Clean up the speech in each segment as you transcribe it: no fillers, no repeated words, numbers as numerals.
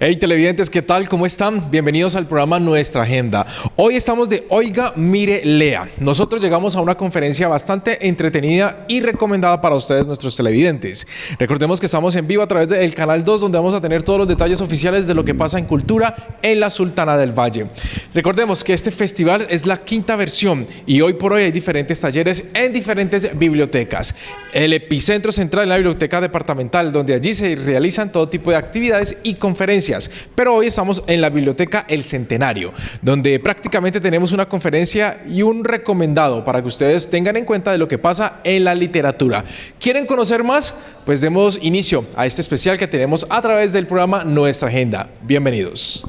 Hey televidentes, ¿qué tal? ¿Cómo están? Bienvenidos al programa Nuestra Agenda. Hoy estamos de Oiga, Mire, Lea. Nosotros llegamos a una conferencia bastante entretenida y recomendada para ustedes, nuestros televidentes. Recordemos que estamos en vivo a través del Canal 2, donde vamos a tener todos los detalles oficiales de lo que pasa en cultura en la Sultana del Valle. Recordemos que este festival es la quinta versión y hoy por hoy hay diferentes talleres en diferentes bibliotecas. El epicentro central es la biblioteca departamental, donde allí se realizan todo tipo de actividades y conferencias. Pero hoy estamos en la biblioteca El Centenario, donde prácticamente tenemos una conferencia y un recomendado para que ustedes tengan en cuenta de lo que pasa en la literatura. ¿Quieren conocer más? Pues demos inicio a este especial que tenemos a través del programa Nuestra Agenda. Bienvenidos.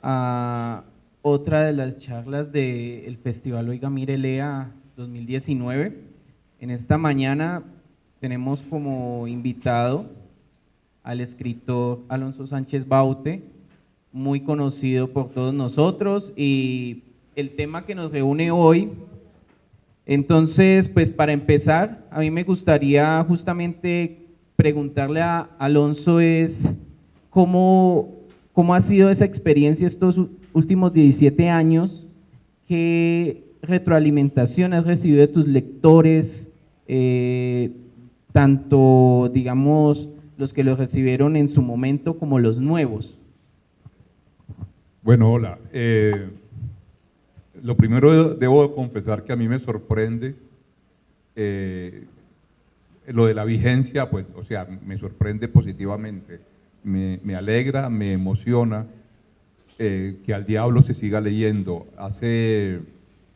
A otra de las charlas del Festival Oiga, Mire, Lea 2019. En esta mañana tenemos como invitado al escritor Alonso Sánchez Baute, muy conocido por todos nosotros, y el tema que nos reúne hoy. Entonces, pues para empezar, a mí me gustaría justamente preguntarle a Alonso ¿cómo ha sido esa experiencia estos últimos 17 años? ¿Qué retroalimentación has recibido de tus lectores, tanto, digamos, los que lo recibieron en su momento como los nuevos? Bueno, hola. Lo primero debo confesar que a mí me sorprende lo de la vigencia, pues, o sea, me sorprende positivamente. Me alegra, me emociona que Al Diablo se siga leyendo. Hace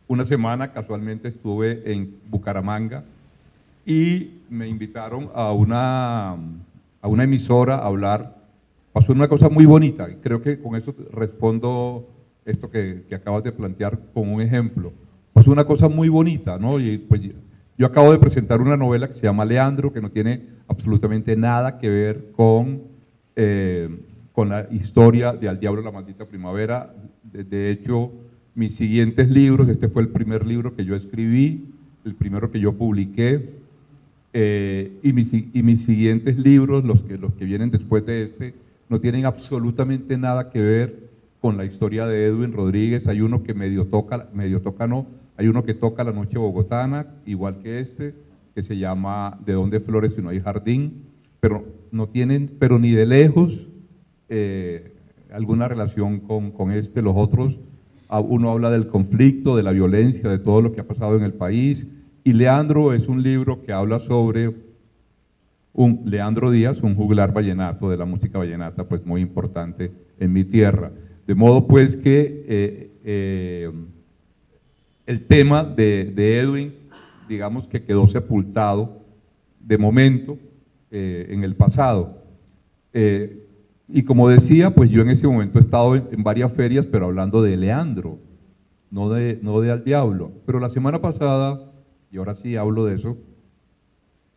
una semana casualmente estuve en Bucaramanga y me invitaron a una emisora a hablar. Pasó una cosa muy bonita y creo que con eso respondo esto que acabas de plantear con un ejemplo. Pasó una cosa muy bonita, ¿no? Y pues yo acabo de presentar una novela que se llama Leandro, que no tiene absolutamente nada que ver con la historia de Al Diablo la Maldita Primavera. De hecho, mis siguientes libros, este fue el primer libro que yo escribí, el primero que yo publiqué, y mis siguientes libros, los que vienen después de este, no tienen absolutamente nada que ver con la historia de Edwin Rodríguez. Hay uno que hay uno que toca La Noche Bogotana, igual que este, que se llama De dónde flores si no hay jardín, pero no tienen, pero ni de lejos, alguna relación con este. Los otros, uno habla del conflicto, de la violencia, de todo lo que ha pasado en el país, y Leandro es un libro que habla sobre Leandro Díaz, un juglar vallenato de la música vallenata, pues muy importante en mi tierra. De modo pues que el tema de Edwin, digamos que quedó sepultado de momento en el pasado. Y como decía, pues yo en ese momento he estado en varias ferias, pero hablando de Leandro, no de Al Diablo. Pero la semana pasada, y ahora sí hablo de eso,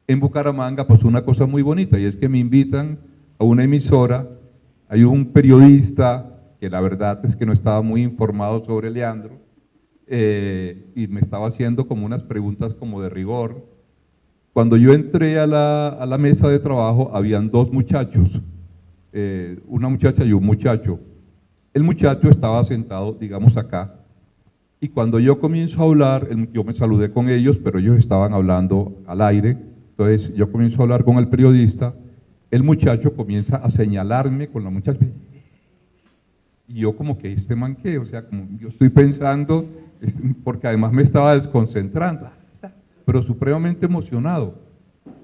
en Bucaramanga pasó una cosa muy bonita, y es que me invitan a una emisora. Hay un periodista que la verdad es que no estaba muy informado sobre Leandro, y me estaba haciendo como unas preguntas como de rigor. Cuando yo entré a la mesa de trabajo, habían dos muchachos, una muchacha y un muchacho. El muchacho estaba sentado, digamos, acá, y cuando yo comienzo a hablar, yo me saludé con ellos, pero ellos estaban hablando al aire. Entonces yo comienzo a hablar con el periodista, el muchacho comienza a señalarme con la muchacha, y yo como que este man qué, o sea, como yo estoy pensando, porque además me estaba desconcentrando, pero supremamente emocionado.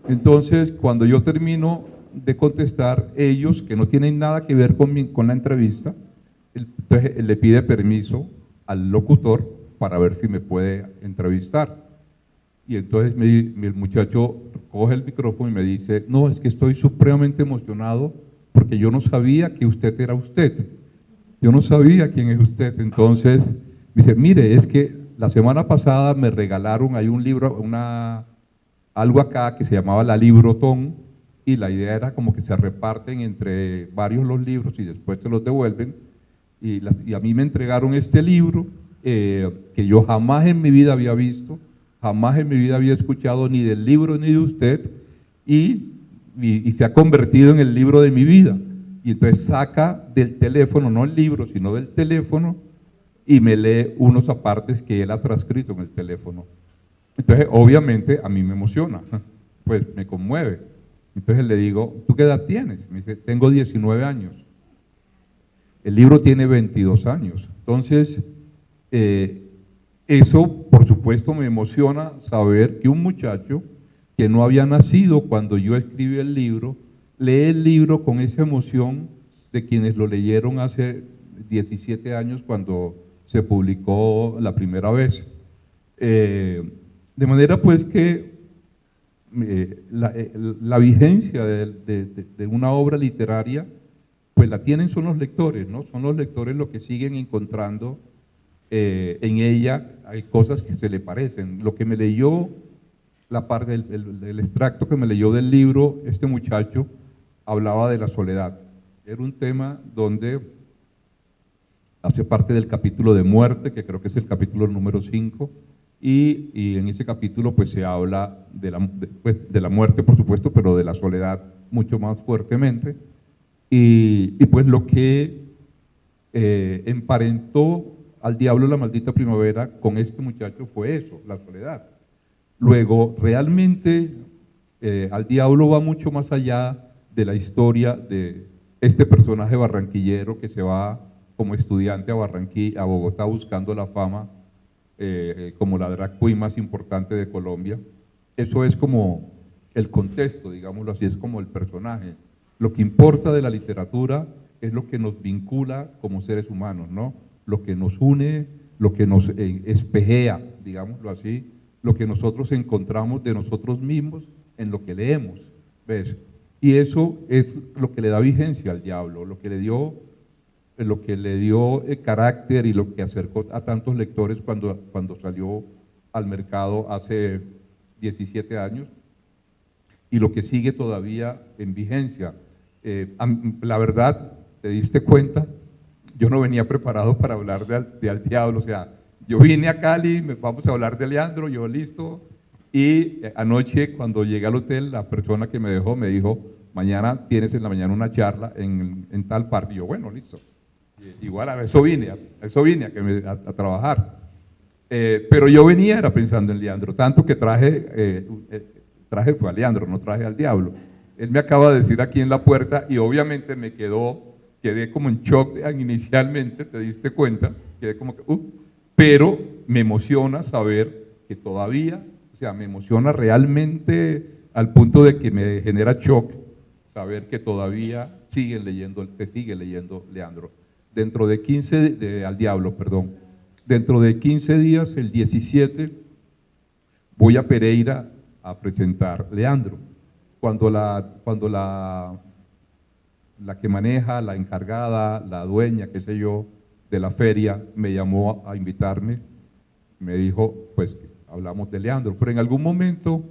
Entonces, cuando yo termino de contestar, ellos, que no tienen nada que ver con la entrevista, entonces él le pide permiso al locutor para ver si me puede entrevistar. Y entonces el muchacho coge el micrófono y me dice, no, es que estoy supremamente emocionado porque yo no sabía que usted era usted. Yo no sabía quién es usted. Entonces me dice, mire, es que la semana pasada me regalaron, hay un libro, algo acá que se llamaba La Librotón, y la idea era como que se reparten entre varios los libros y después se los devuelven. y a mí me entregaron este libro que yo jamás en mi vida había visto, jamás en mi vida había escuchado ni del libro ni de usted, y se ha convertido en el libro de mi vida. Y entonces saca del teléfono, no el libro, sino del teléfono, y me lee unos apartes que él ha transcrito en el teléfono. Entonces, obviamente, a mí me emociona, pues me conmueve. Entonces le digo, ¿tú qué edad tienes? Me dice, tengo 19 años. El libro tiene 22 años. Entonces, eso, por supuesto, me emociona saber que un muchacho que no había nacido cuando yo escribí el libro, lee el libro con esa emoción de quienes lo leyeron hace 17 años cuando se publicó la primera vez. De manera pues que la vigencia de una obra literaria, pues la tienen son los lectores, ¿no? Son los lectores los que siguen encontrando en ella, hay cosas que se le parecen. Lo que me leyó, la parte del extracto que me leyó del libro, este muchacho hablaba de la soledad. Era un tema donde hace parte del capítulo de muerte, que creo que es el capítulo número 5, y en ese capítulo pues se habla de la muerte, por supuesto, pero de la soledad mucho más fuertemente, y pues lo que emparentó al diablo la maldita primavera con este muchacho fue eso, la soledad. Luego, realmente al diablo va mucho más allá de la historia de este personaje barranquillero que se va como estudiante a Bogotá buscando la fama como la drag queen más importante de Colombia. Eso es como el contexto, digámoslo así, es como el personaje. Lo que importa de la literatura es lo que nos vincula como seres humanos, ¿no? Lo que nos une, lo que nos espejea, digámoslo así, lo que nosotros encontramos de nosotros mismos en lo que leemos, ¿ves? Y eso es lo que le da vigencia al diablo, lo que le dio carácter y lo que acercó a tantos lectores cuando salió al mercado hace 17 años y lo que sigue todavía en vigencia. La verdad, te diste cuenta, yo no venía preparado para hablar de al diablo, o sea, yo vine a Cali, vamos a hablar de Leandro, yo listo, y anoche cuando llegué al hotel, la persona que me dejó me dijo, mañana tienes en la mañana una charla en tal parte, y yo, bueno, listo. Igual a eso vine a trabajar. Pero yo venía era pensando en Leandro, tanto que traje fue a Leandro, no traje al diablo. Él me acaba de decir aquí en la puerta y obviamente quedé como en shock inicialmente, te diste cuenta, quedé como que, pero me emociona saber que todavía, o sea, me emociona realmente al punto de que me genera shock saber que todavía te sigue leyendo Leandro. Dentro de 15, al diablo, perdón, dentro de 15 días, el 17, voy a Pereira a presentar Leandro. Cuando la que maneja, la encargada, la dueña, qué sé yo, de la feria, me llamó a invitarme, me dijo, pues, hablamos de Leandro, pero en algún momento,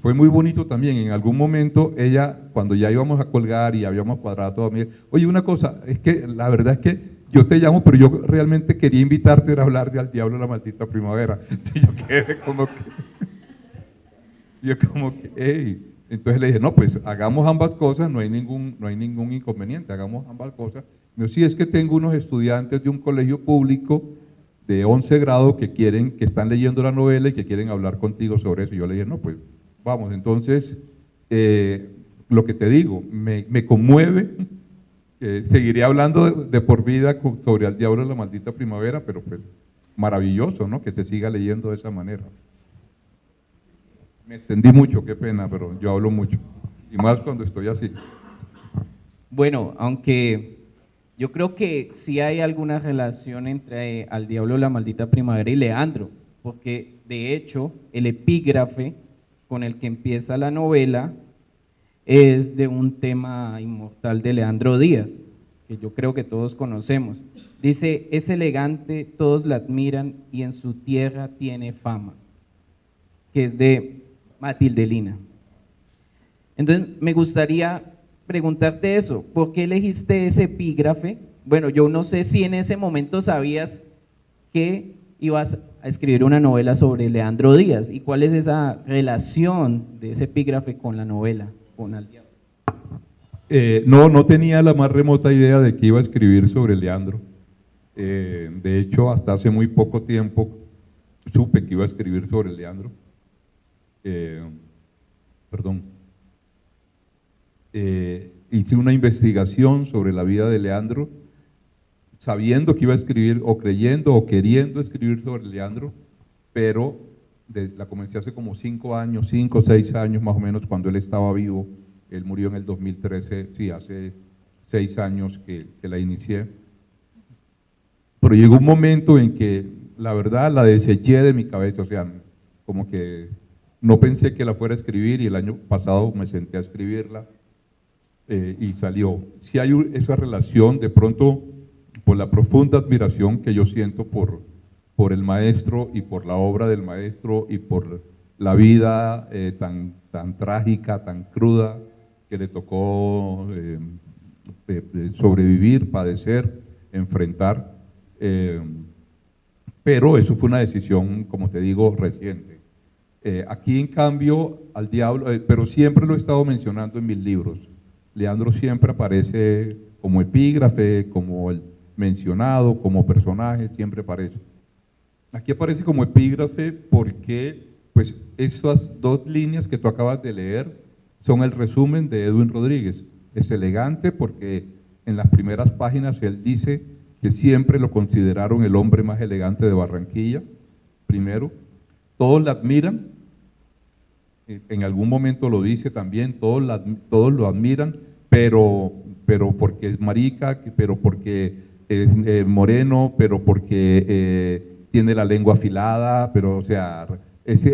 fue muy bonito también, en algún momento ella, cuando ya íbamos a colgar y habíamos cuadrado todo, me dijo, oye, una cosa, es que la verdad es que yo te llamo, pero yo realmente quería invitarte a hablar de Al Diablo la Maldita Primavera. Entonces yo quedé como que, hey. Entonces le dije, no, pues hagamos ambas cosas, no hay ningún inconveniente, hagamos ambas cosas. Me dijo, sí, es que tengo unos estudiantes de un colegio público de 11 grado que están leyendo la novela y que quieren hablar contigo sobre eso. Y yo le dije, no, pues vamos. Entonces, lo que te digo, me conmueve, seguiré hablando de por vida sobre Al Diablo la Maldita Primavera, pero pues maravilloso, ¿no? Que se siga leyendo de esa manera. Me extendí mucho, qué pena, pero yo hablo mucho, y más cuando estoy así. Bueno, aunque yo creo que sí hay alguna relación entre Al Diablo la Maldita Primavera y Leandro, porque de hecho el epígrafe con el que empieza la novela es de un tema inmortal de Leandro Díaz, que yo creo que todos conocemos. Dice, es elegante, todos la admiran y en su tierra tiene fama, que es de Matilde Lina. Entonces, me gustaría preguntarte eso, ¿por qué elegiste ese epígrafe bueno, yo no sé si en ese momento sabías que ibas a escribir una novela sobre Leandro Díaz y cuál es esa relación de ese epígrafe con la novela, con Al Diablo. No, no tenía la más remota idea de que iba a escribir sobre Leandro. De hecho, hasta hace muy poco tiempo supe que iba a escribir sobre Leandro. Perdón. Hice una investigación sobre la vida de Leandro, sabiendo que iba a escribir, o creyendo, o queriendo escribir sobre Leandro, pero la comencé hace como 5 años, 5 o 6 años más o menos, cuando él estaba vivo. Él murió en el 2013, sí, hace 6 años que la inicié. Pero llegó un momento en que, la verdad, la deseché de mi cabeza, o sea, como que no pensé que la fuera a escribir, y el año pasado me senté a escribirla y salió. Si hay esa relación, de pronto, por la profunda admiración que yo siento por el maestro y por la obra del maestro y por la vida tan trágica, tan cruda que le tocó sobrevivir, padecer, enfrentar. Pero eso fue una decisión, como te digo, reciente. Aquí, en cambio, Al Diablo, pero siempre lo he estado mencionando en mis libros. Leandro siempre aparece como epígrafe, como el mencionado, como personaje, siempre aparece. Aquí aparece como epígrafe porque, pues, esas 2 líneas que tú acabas de leer son el resumen de Edwin Rodríguez. Es elegante porque en las primeras páginas él dice que siempre lo consideraron el hombre más elegante de Barranquilla, primero. Todos la admiran, en algún momento lo dice también, todos lo admiran, pero porque es marica, pero porque es moreno, pero porque tiene la lengua afilada, pero, o sea,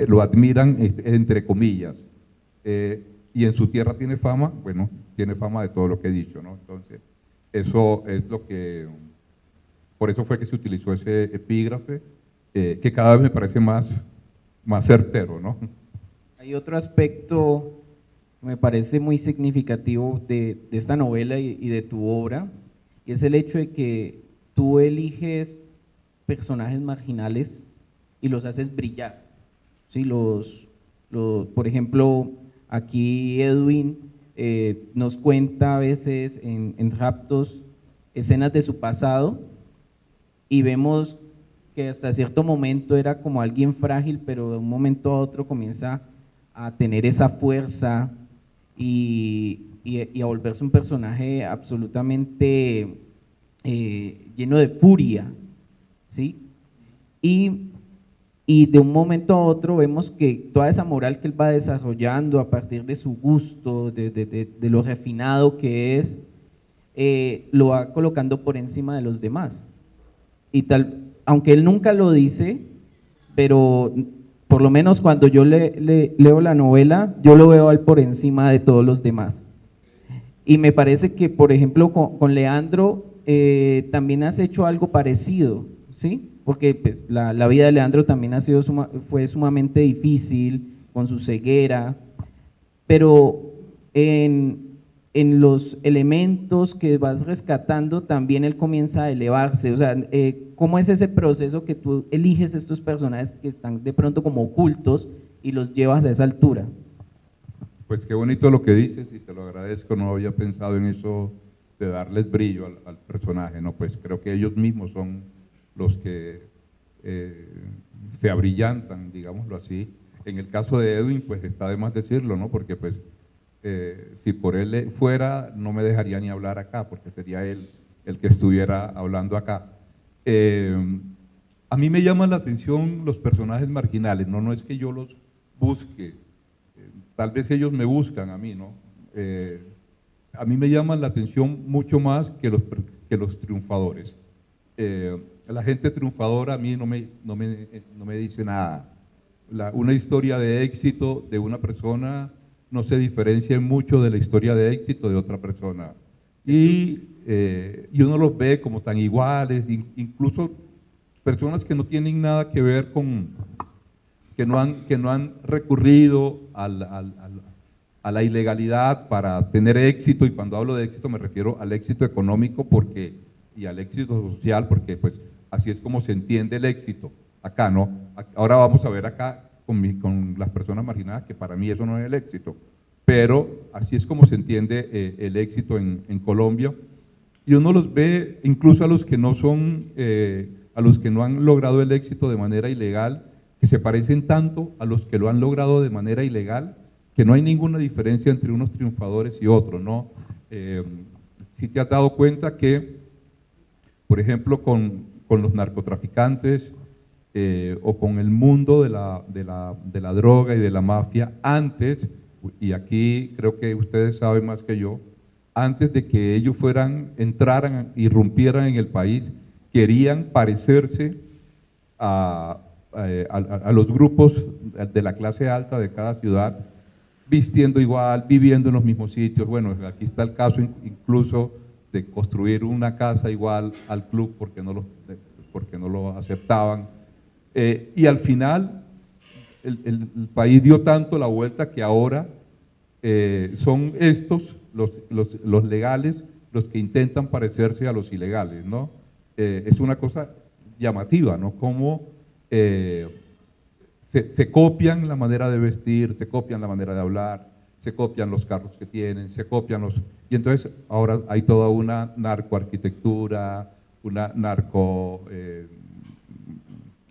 lo admiran entre comillas. Y en su tierra tiene fama, bueno, tiene fama de todo lo que he dicho, ¿no? Entonces, eso es lo que, por eso fue que se utilizó ese epígrafe, que cada vez me parece más certero, ¿no? Hay otro aspecto que me parece muy significativo de esta novela y de tu obra, y es el hecho de que tú eliges personajes marginales y los haces brillar, ¿sí? Por ejemplo, aquí Edwin nos cuenta a veces en raptos escenas de su pasado y vemos que hasta cierto momento era como alguien frágil, pero de un momento a otro comienza a tener esa fuerza y a volverse un personaje absolutamente lleno de furia, ¿sí? Y de un momento a otro vemos que toda esa moral que él va desarrollando a partir de su gusto, de lo refinado que es, lo va colocando por encima de los demás. Y aunque él nunca lo dice, pero por lo menos cuando yo leo la novela, yo lo veo a él por encima de todos los demás. Y me parece que, por ejemplo, con Leandro también has hecho algo parecido, ¿sí? Porque pues, la vida de Leandro también fue sumamente difícil, con su ceguera, pero en los elementos que vas rescatando también él comienza a elevarse. O sea, ¿cómo es ese proceso que tú eliges estos personajes que están de pronto como ocultos y los llevas a esa altura? Pues qué bonito lo que dices y te lo agradezco, no había pensado en eso de darles brillo al personaje, ¿no? Pues creo que ellos mismos son los que se abrillantan, digámoslo así. En el caso de Edwin, pues está de más decirlo, ¿no? Porque pues si por él fuera, no me dejaría ni hablar acá, porque sería él el que estuviera hablando acá. A mí me llaman la atención los personajes marginales, no es que yo los busque, tal vez ellos me buscan a mí, ¿no? A mí me llaman la atención mucho más que los triunfadores. La gente triunfadora a mí no me dice nada. Una historia de éxito de una persona no se diferencia mucho de la historia de éxito de otra persona. Y uno los ve como tan iguales, incluso personas que no tienen nada que ver con, que no han recurrido a la ilegalidad para tener éxito, y cuando hablo de éxito me refiero al éxito económico, porque y al éxito social, porque pues así es como se entiende el éxito acá, ¿no? Ahora vamos a ver acá con las personas marginadas que para mí eso no es el éxito, pero así es como se entiende el éxito en Colombia, y uno los ve incluso a los que no son, a los que no han logrado el éxito de manera ilegal, que se parecen tanto a los que lo han logrado de manera ilegal, que no hay ninguna diferencia entre unos triunfadores y otros, ¿no? Si te has dado cuenta que, por ejemplo, con los narcotraficantes o con el mundo de la droga y de la mafia, antes, y aquí creo que ustedes saben más que yo, antes de que ellos entraran, irrumpieran en el país, querían parecerse a los grupos de la clase alta de cada ciudad, vistiendo igual, viviendo en los mismos sitios. Bueno, aquí está el caso incluso de construir una casa igual al club porque no lo aceptaban. Y al final el país dio tanto la vuelta que ahora son estos, los legales, los que intentan parecerse a los ilegales, ¿no? Es una cosa llamativa, ¿no? Cómo se copian la manera de vestir, se copian la manera de hablar, se copian los carros que tienen, se copian los... Y entonces ahora hay toda una narcoarquitectura, una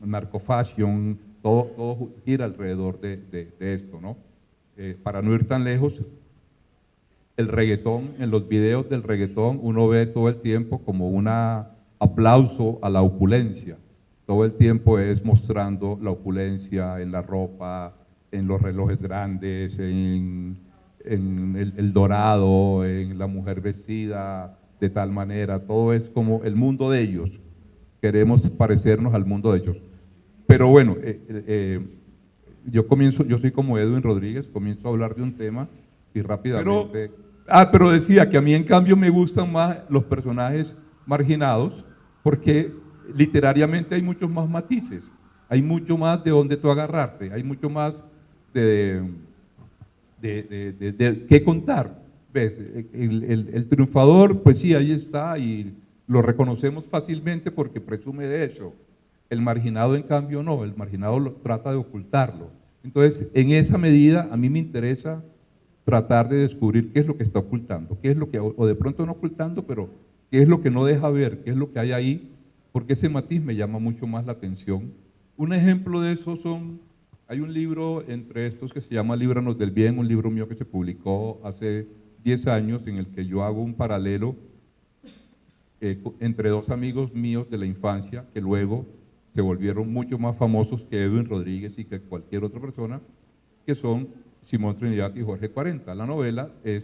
narcofashion, todo gira alrededor de esto, ¿no? Para no ir tan lejos, el reggaetón, en los videos del reggaetón uno ve todo el tiempo como un aplauso a la opulencia. Todo el tiempo es mostrando la opulencia en la ropa, en los relojes grandes, en el dorado, en la mujer vestida de tal manera. Todo es como el mundo de ellos. Queremos parecernos al mundo de ellos. Pero bueno, yo soy como Edwin Rodríguez, comienzo a hablar de un tema y rápidamente... Pero decía que a mí en cambio me gustan más los personajes marginados porque literariamente hay muchos más matices, hay mucho más de dónde tú agarrarte, hay mucho más de qué contar. ¿Ves? El triunfador, pues sí, ahí está y lo reconocemos fácilmente porque presume de eso. El marginado, en cambio, no, el marginado trata de ocultarlo. Entonces, en esa medida, a mí me interesa tratar de descubrir qué es lo que está ocultando, qué es lo que, o de pronto no ocultando, pero qué es lo que no deja ver, qué es lo que hay ahí, porque ese matiz me llama mucho más la atención. Un ejemplo de eso hay un libro entre estos que se llama Líbranos del Bien, un libro mío que se publicó hace 10 años en el que yo hago un paralelo entre dos amigos míos de la infancia que luego se volvieron mucho más famosos que Edwin Rodríguez y que cualquier otra persona, que son Simón Trinidad y Jorge 40. La novela es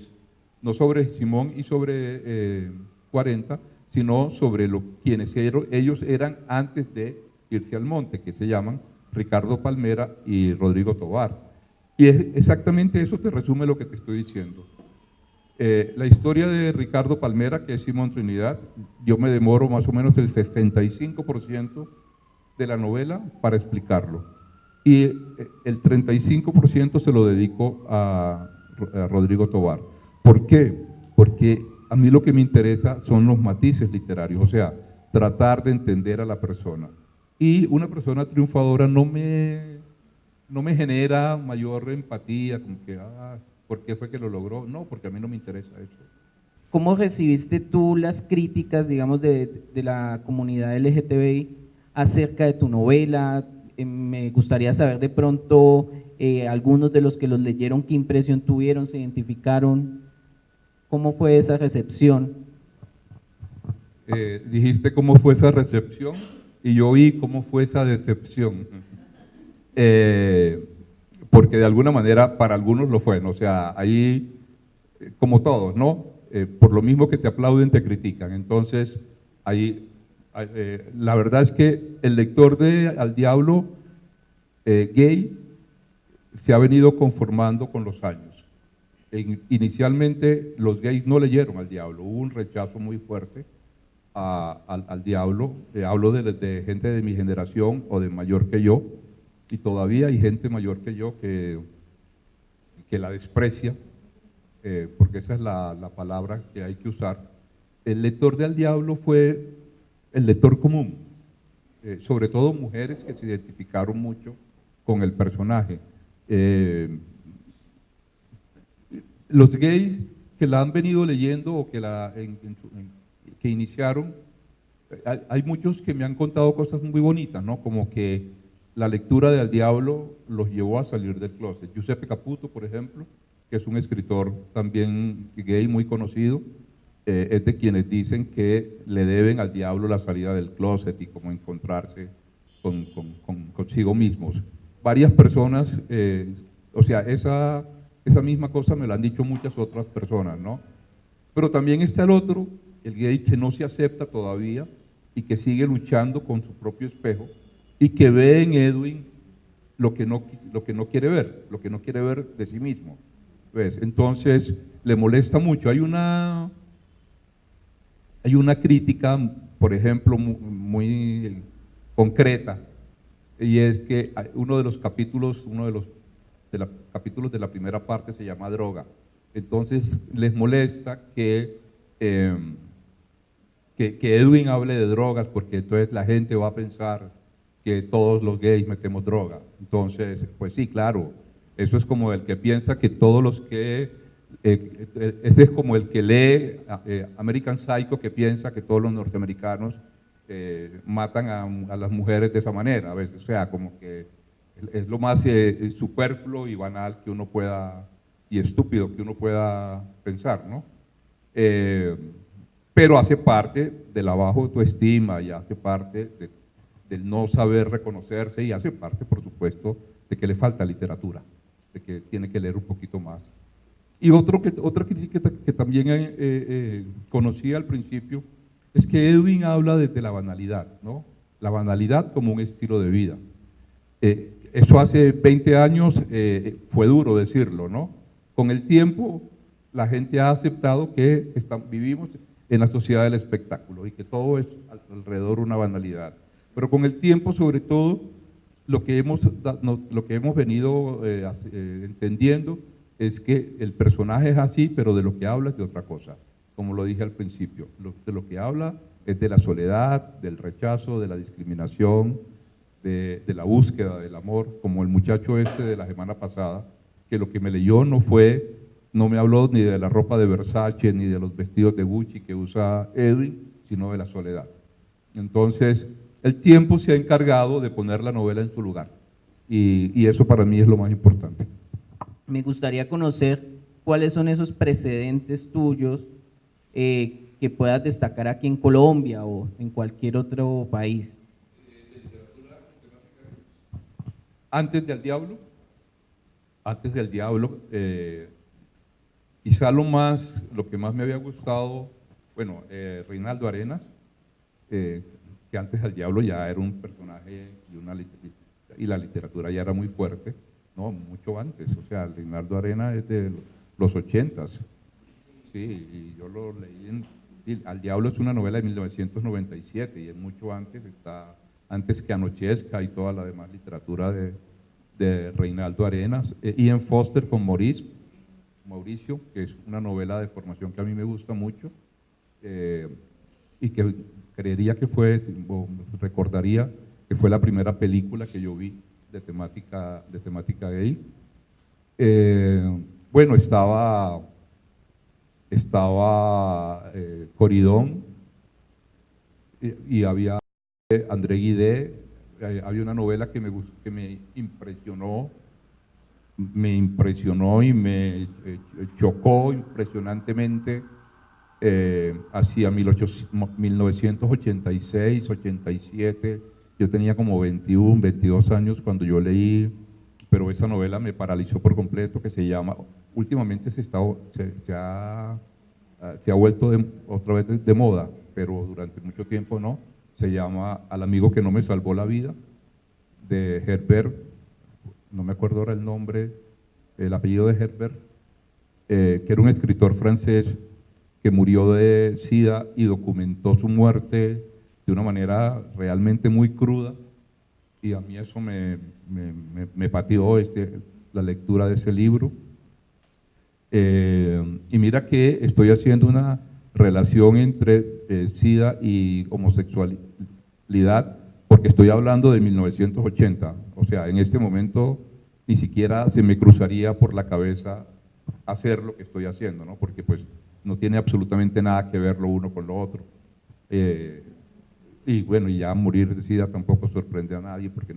no sobre Simón y sobre 40, sino sobre quienes ellos eran antes de irse al monte, que se llaman Ricardo Palmera y Rodrigo Tovar. Y exactamente eso te resume lo que te estoy diciendo. La historia de Ricardo Palmera, que es Simón Trinidad, yo me demoro más o menos el 65% de la novela para explicarlo. Y el 35% se lo dedico a Rodrigo Tovar. ¿Por qué? Porque a mí lo que me interesa son los matices literarios, o sea, tratar de entender a la persona. Y una persona triunfadora no me genera mayor empatía, como que, ¿por qué fue que lo logró? No, porque a mí no me interesa eso. ¿Cómo recibiste tú las críticas, digamos, de la comunidad LGTBI acerca de tu novela? Me gustaría saber de pronto algunos de los que los leyeron, qué impresión tuvieron, se identificaron, ¿cómo fue esa recepción? Dijiste cómo fue esa recepción y yo vi cómo fue esa decepción. Porque de alguna manera para algunos lo fue, ¿no? O sea, ahí, como todos, ¿no? Por lo mismo que te aplauden, te critican. Entonces, ahí, la verdad es que el lector de Al Diablo gay se ha venido conformando con los años. Inicialmente los gays no leyeron Al Diablo, hubo un rechazo muy fuerte al Diablo. Hablo de gente de mi generación o de mayor que yo, y todavía hay gente mayor que yo que la desprecia, porque esa es la palabra que hay que usar. el lector de Al Diablo fue el lector común, sobre todo mujeres que se identificaron mucho con el personaje. Los gays que la han venido leyendo o que que iniciaron, hay muchos que me han contado cosas muy bonitas, ¿no? Como que la lectura de Al Diablo los llevó a salir del closet. Giuseppe Caputo, por ejemplo, que es un escritor también gay muy conocido, es de quienes dicen que le deben al diablo la salida del closet y cómo encontrarse consigo mismos. Varias personas, o sea, esa misma cosa me la han dicho muchas otras personas, ¿no? Pero también está el otro, el gay que no se acepta todavía y que sigue luchando con su propio espejo y que ve en Edwin lo que no quiere ver, lo que no quiere ver de sí mismo. Pues, entonces, le molesta mucho. Hay una crítica, por ejemplo, muy concreta, y es que uno de los capítulos de la primera parte se llama Droga. Entonces, les molesta que Edwin hable de drogas, porque entonces la gente va a pensar que todos los gays metemos droga. Entonces, pues sí, claro, eso es como el que piensa que todos los que, ese es como el que lee American Psycho, que piensa que todos los norteamericanos matan a las mujeres de esa manera, a veces, o sea, como que es lo más superfluo y banal que uno pueda, y estúpido que uno pueda pensar, ¿no? Pero hace parte de la baja autoestima y hace parte del no saber reconocerse y hace parte, por supuesto, de que le falta literatura, de que tiene que leer un poquito más. Y otra crítica que también conocí al principio es que Edwin habla desde la banalidad, ¿no? La banalidad como un estilo de vida. Eso hace 20 años fue duro decirlo, ¿no? Con el tiempo la gente ha aceptado que vivimos en la sociedad del espectáculo y que todo es alrededor una banalidad. Pero con el tiempo, sobre todo, lo que hemos venido entendiendo es que el personaje es así, pero de lo que habla es de otra cosa, como lo dije al principio. De lo que habla es de la soledad, del rechazo, de la discriminación, de la búsqueda del amor, como el muchacho este de la semana pasada, que lo que me leyó no me habló ni de la ropa de Versace, ni de los vestidos de Gucci que usa Edwin, sino de la soledad. Entonces, el tiempo se ha encargado de poner la novela en su lugar, y eso para mí es lo más importante. Me gustaría conocer cuáles son esos precedentes tuyos que puedas destacar aquí en Colombia o en cualquier otro país. Antes del Diablo, quizá lo que más me había gustado, bueno, Reinaldo Arenas, que antes del Diablo ya era un personaje y la literatura ya era muy fuerte, no, mucho antes, o sea, Reinaldo Arenas es de los 80s, sí, y yo lo leí Al Diablo es una novela de 1997 y es mucho antes que Anochezca y toda la demás literatura de Reinaldo Arenas. Ian Foster con Mauricio, que es una novela de formación que a mí me gusta mucho, y que creería que recordaría que fue la primera película que yo vi de temática gay. Bueno, estaba Coridón, y había André Guidé. Había una novela que me impresionó y me chocó impresionantemente hacia 1986, 87. Yo tenía como 21, 22 años cuando yo leí, pero esa novela me paralizó por completo, que se llama, últimamente se ha vuelto otra vez de moda, pero durante mucho tiempo no. Se llama Al amigo que no me salvó la vida, de Herbert, no me acuerdo ahora el nombre, el apellido de Herbert, que era un escritor francés que murió de SIDA y documentó su muerte de una manera realmente muy cruda, y a mí eso me pateó la lectura de ese libro. Y mira que estoy haciendo relación entre SIDA y homosexualidad, porque estoy hablando de 1980, o sea, en este momento ni siquiera se me cruzaría por la cabeza hacer lo que estoy haciendo, ¿no? Porque pues no tiene absolutamente nada que ver lo uno con lo otro. Y bueno, y ya morir de SIDA tampoco sorprende a nadie, porque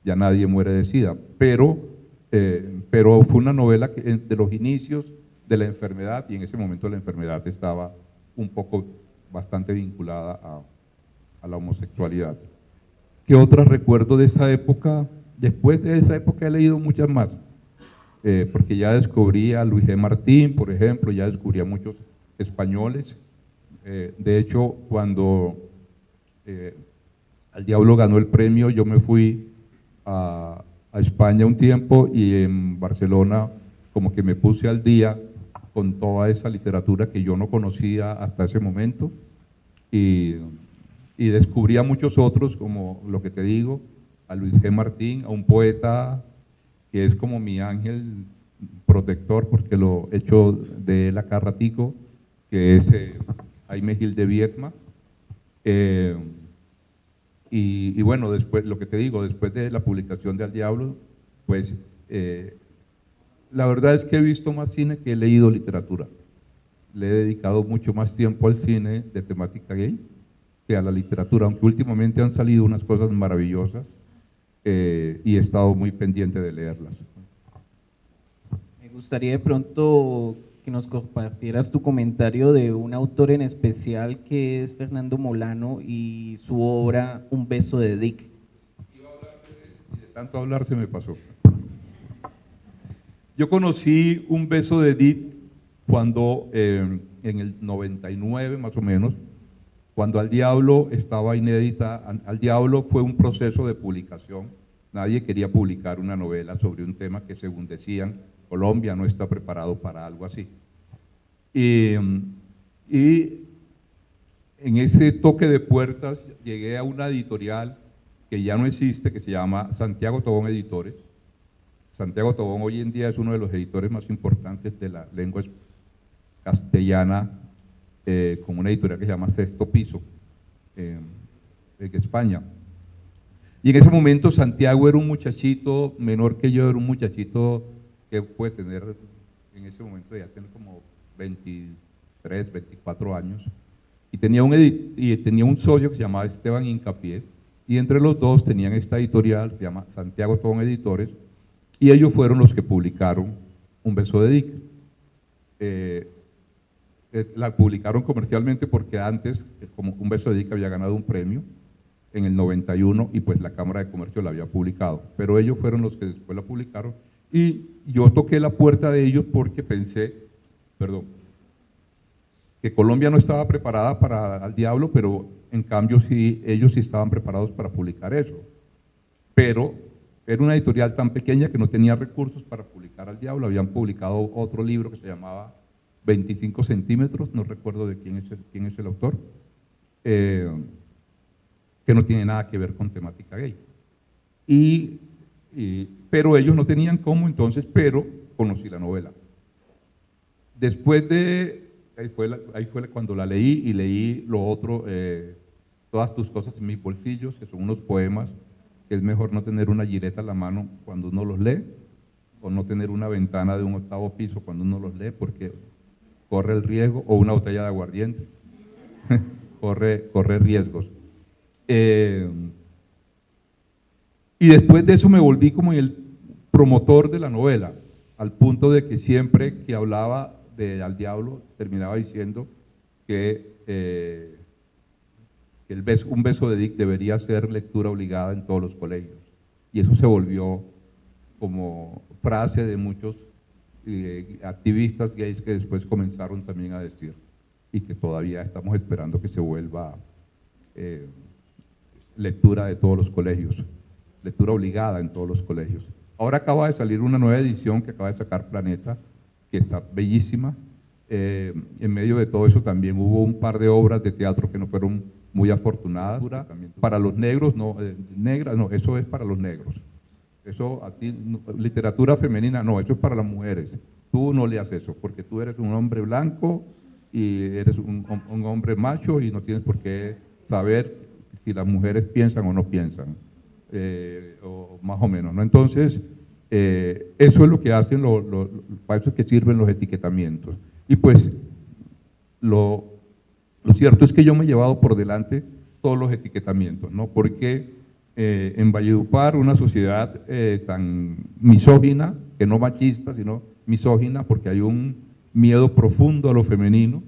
ya nadie muere de SIDA, pero fue una novela que de los inicios de la enfermedad, y en ese momento la enfermedad estaba un poco bastante vinculada a la homosexualidad. ¿Qué otras recuerdo de esa época? Después de esa época he leído muchas más, porque ya descubrí a Luis G. Martín, por ejemplo, ya descubrí a muchos españoles. De hecho, cuando Al Diablo ganó el premio, yo me fui a España un tiempo y en Barcelona como que me puse al día con toda esa literatura que yo no conocía hasta ese momento y descubrí a muchos otros, como lo que te digo, a Luis G. Martín, a un poeta que es como mi ángel protector, porque lo echo de él acá ratico, que es Jaime Gil de Biedma. Y bueno, después, lo que te digo, después de la publicación de Al Diablo, pues la verdad es que he visto más cine que he leído literatura. Le he dedicado mucho más tiempo al cine de temática gay que a la literatura, aunque últimamente han salido unas cosas maravillosas y he estado muy pendiente de leerlas. Me gustaría de pronto que nos compartieras tu comentario de un autor en especial que es Fernando Molano y su obra Un beso de Dick. Iba a hablar y de tanto hablar se me pasó. Yo conocí Un beso de Dick cuando en el 99 más o menos, cuando Al Diablo estaba inédita. Al Diablo fue un proceso de publicación. Nadie quería publicar una novela sobre un tema que, según decían, Colombia no está preparado para algo así. Y en ese toque de puertas llegué a una editorial que ya no existe, que se llama Santiago Tobón Editores. Santiago Tobón hoy en día es uno de los editores más importantes de la lengua castellana, con una editorial que se llama Sexto Piso, en España. Y en ese momento Santiago era un muchachito menor que yo, era un muchachito que puede tener, en ese momento ya tener como 23, 24 años, y tenía un socio que se llamaba Esteban Hincapié, y entre los dos tenían esta editorial que se llama Santiago Tobón Editores, y ellos fueron los que publicaron Un beso de Dick. La publicaron comercialmente porque antes, como Un beso de Dick había ganado un premio en el 91 y pues la Cámara de Comercio la había publicado, pero ellos fueron los que después la publicaron y yo toqué la puerta de ellos porque pensé, que Colombia no estaba preparada para Al Diablo, pero en cambio sí, ellos sí estaban preparados para publicar eso, pero era una editorial tan pequeña que no tenía recursos para publicar Al Diablo. Habían publicado otro libro que se llamaba 25 centímetros, no recuerdo de quién es el autor, que no tiene nada que ver con temática gay. Pero ellos no tenían cómo, entonces, pero conocí la novela. Después ahí fue cuando la leí, y leí lo otro, Todas tus cosas en mis bolsillos, que son unos poemas que es mejor no tener una gileta en la mano cuando uno los lee, o no tener una ventana de un 8º piso cuando uno los lee, porque corre el riesgo, o una botella de aguardiente, corre riesgos. Y después de eso me volví como el promotor de la novela, al punto de que siempre que hablaba de Al Diablo terminaba diciendo que Un beso de Dick debería ser lectura obligada en todos los colegios. Y eso se volvió como frase de muchos activistas gays que después comenzaron también a decir, y que todavía estamos esperando que se vuelva lectura de todos los colegios, lectura obligada en todos los colegios. Ahora acaba de salir una nueva edición que acaba de sacar Planeta, que está bellísima. En medio de todo eso también hubo un par de obras de teatro que no fueron muy afortunadas. Para los negros, no, negras, no, eso es para los negros. Eso a ti, literatura femenina, no, eso es para las mujeres. Tú no leas eso, porque tú eres un hombre blanco y eres un hombre macho y no tienes por qué saber si las mujeres piensan o no piensan, o más o menos, ¿no? Entonces, eso es lo que hacen, para eso es que sirven los etiquetamientos. Y pues, lo cierto es que yo me he llevado por delante todos los etiquetamientos, ¿no? Porque en Valledupar, una sociedad tan misógina, que no machista, sino misógina, porque hay un miedo profundo a lo femenino,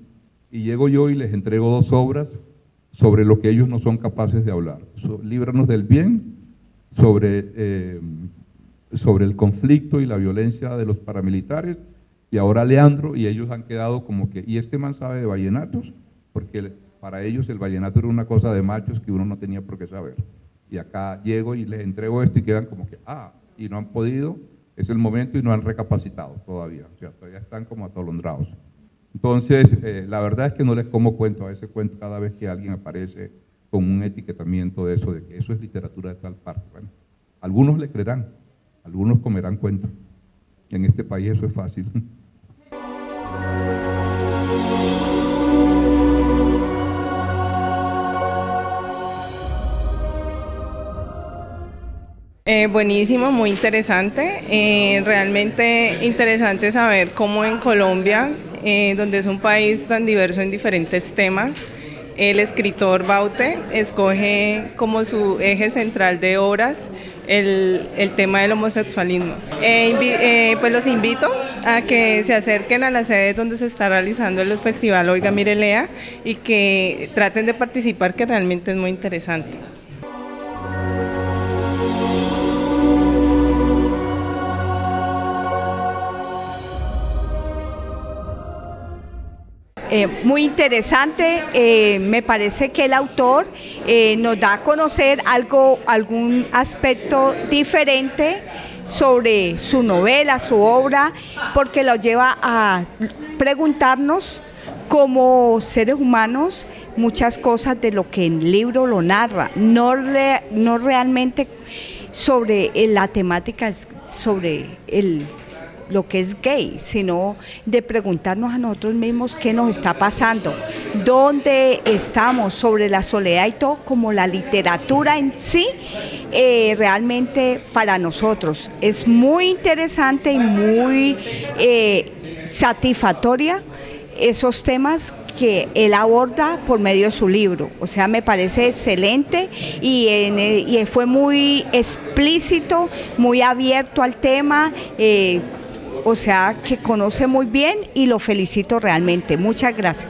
y llego yo y les entrego 2 obras sobre lo que ellos no son capaces de hablar. Líbranos del bien, sobre el conflicto y la violencia de los paramilitares, y ahora Leandro, y ellos han quedado como que, ¿y este man sabe de vallenatos? Porque para ellos el vallenato era una cosa de machos que uno no tenía por qué saber. Y acá llego y les entrego esto y quedan como que, y no han podido, es el momento y no han recapacitado todavía, o sea, todavía están como atolondrados. Entonces, la verdad es que no les como cuento a ese cuento cada vez que alguien aparece con un etiquetamiento de eso, de que eso es literatura de tal parte. Bueno, algunos le creerán, algunos comerán cuento. En este país eso es fácil. Buenísimo, muy interesante. Realmente interesante saber cómo en Colombia, donde es un país tan diverso en diferentes temas, el escritor Baute escoge como su eje central de obras el tema del homosexualismo. Pues los invito a que se acerquen a la sede donde se está realizando el festival Oiga Mire Lea y que traten de participar, que realmente es muy interesante. Muy interesante, me parece que el autor nos da a conocer algún aspecto diferente sobre su novela, su obra, porque lo lleva a preguntarnos como seres humanos muchas cosas de lo que el libro lo narra, no realmente sobre la temática, sobre lo que es gay, sino de preguntarnos a nosotros mismos qué nos está pasando, dónde estamos, sobre la soledad y todo, como la literatura en sí, realmente para nosotros es muy interesante y muy satisfactoria esos temas que él aborda por medio de su libro. O sea, me parece excelente y fue muy explícito, muy abierto al tema, o sea, que conoce muy bien y lo felicito realmente. Muchas gracias.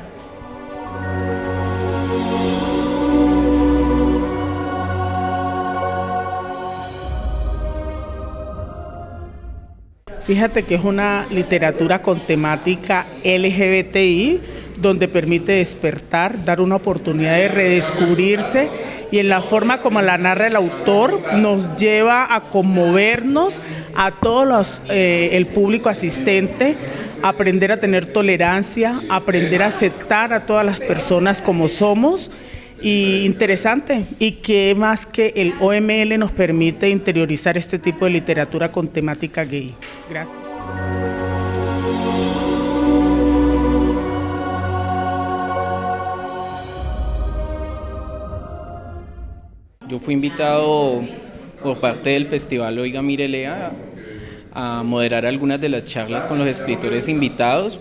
Fíjate que es una literatura con temática LGBTI, donde permite despertar, dar una oportunidad de redescubrirse, y en la forma como la narra el autor nos lleva a conmovernos a todos el público asistente, a aprender a tener tolerancia, a aprender a aceptar a todas las personas como somos. Y interesante, y que más que el OML nos permite interiorizar este tipo de literatura con temática gay. Gracias. Yo fui invitado por parte del Festival Oiga Mire Lea a moderar algunas de las charlas con los escritores invitados.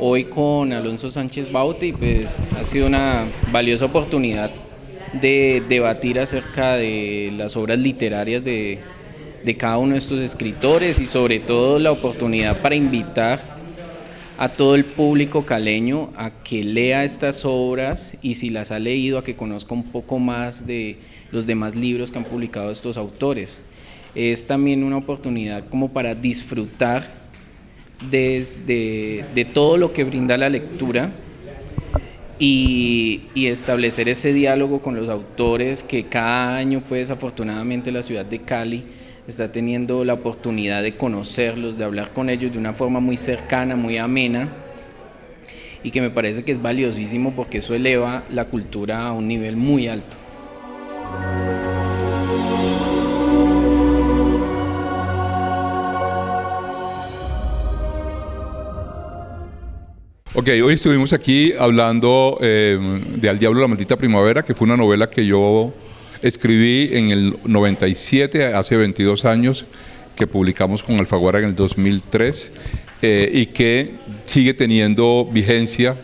Hoy con Alonso Sánchez Baute, y pues ha sido una valiosa oportunidad de debatir acerca de las obras literarias de cada uno de estos escritores, y sobre todo la oportunidad para invitar a todo el público caleño a que lea estas obras, y si las ha leído, a que conozca un poco más de los demás libros que han publicado estos autores. Es también una oportunidad como para disfrutar de todo lo que brinda la lectura y establecer ese diálogo con los autores que cada año, pues afortunadamente, la ciudad de Cali está teniendo la oportunidad de conocerlos, de hablar con ellos de una forma muy cercana, muy amena, y que me parece que es valiosísimo porque eso eleva la cultura a un nivel muy alto. Ok, hoy estuvimos aquí hablando de Al Diablo la Maldita Primavera, que fue una novela que yo escribí en el 97, hace 22 años, que publicamos con Alfaguara en el 2003 y que sigue teniendo vigencia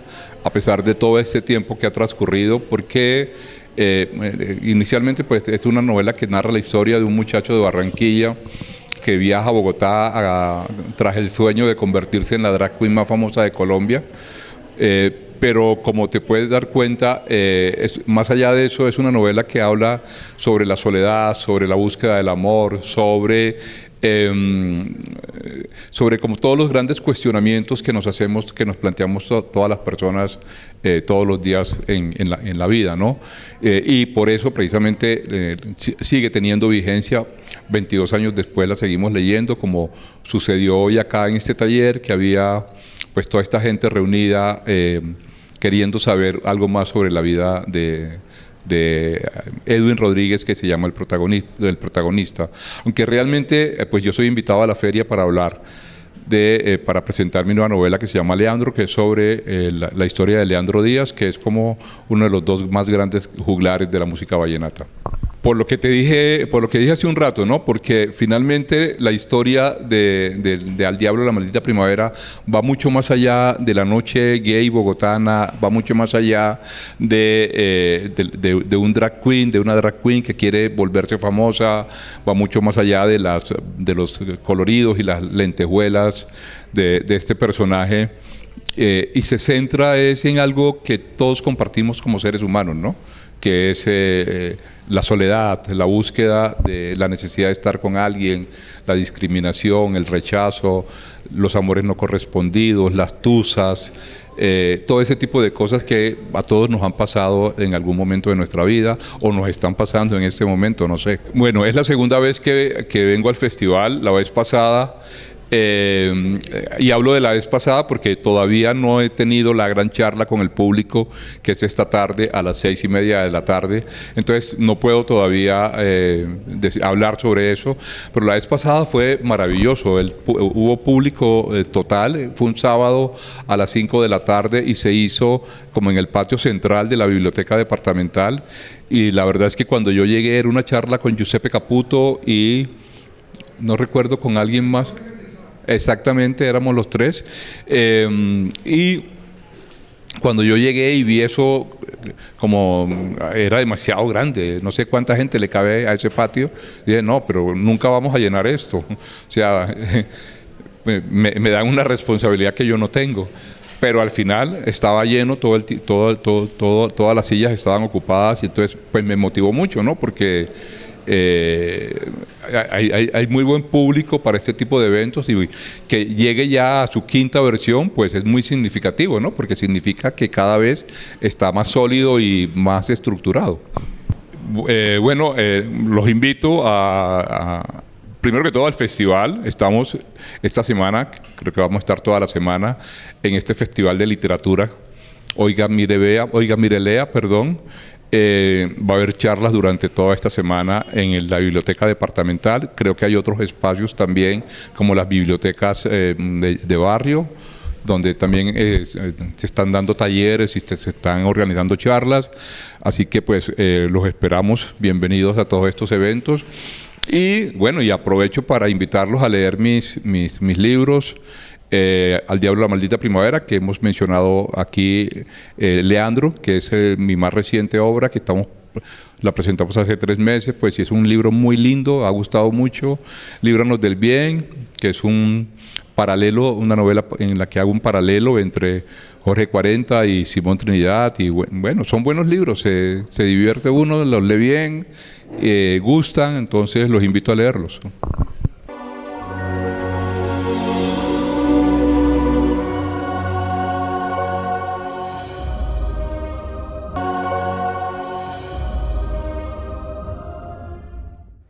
a pesar de todo este tiempo que ha transcurrido, porque inicialmente pues, es una novela que narra la historia de un muchacho de Barranquilla que viaja a Bogotá tras el sueño de convertirse en la drag queen más famosa de Colombia. Pero como te puedes dar cuenta, más allá de eso, es una novela que habla sobre la soledad, sobre la búsqueda del amor, sobre como todos los grandes cuestionamientos que nos hacemos, que nos planteamos todas las personas todos los días en la vida, ¿no? Y por eso precisamente sigue teniendo vigencia. 22 años después la seguimos leyendo, como sucedió hoy acá en este taller, que había pues toda esta gente reunida queriendo saber algo más sobre la vida de Edwin Rodríguez, que se llama el protagonista. Aunque realmente pues yo soy invitado a la feria para hablar para presentar mi nueva novela que se llama Leandro, que es sobre la historia de Leandro Díaz, que es como uno de los dos más grandes juglares de la música vallenata. Por lo que dije hace un rato, ¿no? Porque finalmente la historia de Al Diablo la Maldita Primavera va mucho más allá de la noche gay bogotana, va mucho más allá de un drag queen, de una drag queen que quiere volverse famosa, va mucho más allá de los coloridos y las lentejuelas de este personaje, y se centra en algo que todos compartimos como seres humanos, ¿no? Que es la soledad, la búsqueda de la necesidad de estar con alguien, la discriminación, el rechazo, los amores no correspondidos, las tusas, todo ese tipo de cosas que a todos nos han pasado en algún momento de nuestra vida o nos están pasando en este momento, no sé. Bueno, es la segunda vez que vengo al festival. La vez pasada, y hablo de la vez pasada porque todavía no he tenido la gran charla con el público, que es esta tarde a las 6:30 de la tarde, entonces no puedo todavía hablar sobre eso, pero la vez pasada fue maravilloso. Hubo público total, fue un sábado a las 5 de la tarde y se hizo como en el patio central de la biblioteca departamental, y la verdad es que cuando yo llegué era una charla con Giuseppe Caputo y no recuerdo, con alguien más. Exactamente, éramos los tres. Y cuando yo llegué y vi eso, como era demasiado grande, no sé cuánta gente le cabe a ese patio, dije, no, pero nunca vamos a llenar esto. O sea, me dan una responsabilidad que yo no tengo. Pero al final estaba lleno, todas las sillas estaban ocupadas, y entonces pues me motivó mucho, ¿no? Porque hay muy buen público para este tipo de eventos, y que llegue ya a su quinta versión pues es muy significativo, ¿no? Porque significa que cada vez está más sólido y más estructurado. Bueno, los invito primero que todo al festival. Estamos esta semana, creo que vamos a estar toda la semana en este festival de literatura Oiga Mire Lea, perdón. Va a haber charlas durante toda esta semana en la biblioteca departamental. Creo que hay otros espacios también, como las bibliotecas de barrio, donde también se están dando talleres y se están organizando charlas. Así que pues los esperamos, bienvenidos a todos estos eventos. Y bueno, y aprovecho para invitarlos a leer mis libros. Al Diablo la Maldita Primavera, que hemos mencionado aquí, Leandro, que es mi más reciente obra, que la presentamos hace 3 meses, pues sí, es un libro muy lindo, ha gustado mucho. Líbranos del Bien, que es un paralelo, una novela en la que hago un paralelo entre Jorge 40 y Simón Trinidad, y bueno, son buenos libros, se divierte uno, los lee bien, gustan, entonces los invito a leerlos.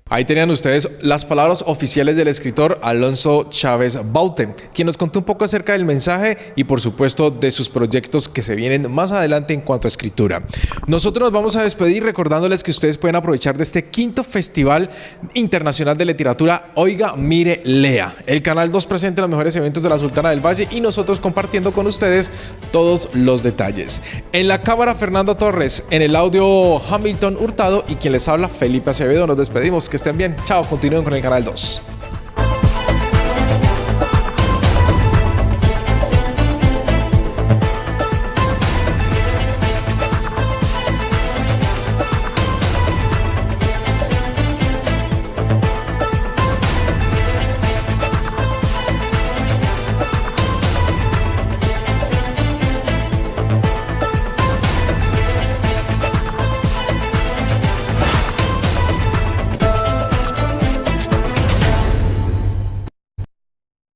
Ahí tenían ustedes las palabras oficiales del escritor Alonso Chávez Baute, quien nos contó un poco acerca del mensaje y por supuesto de sus proyectos que se vienen más adelante en cuanto a escritura. Nosotros nos vamos a despedir recordándoles que ustedes pueden aprovechar de este 5º Festival Internacional de Literatura Oiga, Mire, Lea. El Canal 2 presenta los mejores eventos de la Sultana del Valle y nosotros compartiendo con ustedes todos los detalles. En la cámara Fernando Torres, en el audio Hamilton Hurtado y quien les habla Felipe Acevedo. Nos despedimos. Que estén bien. Chao. Continúen con el Canal 2.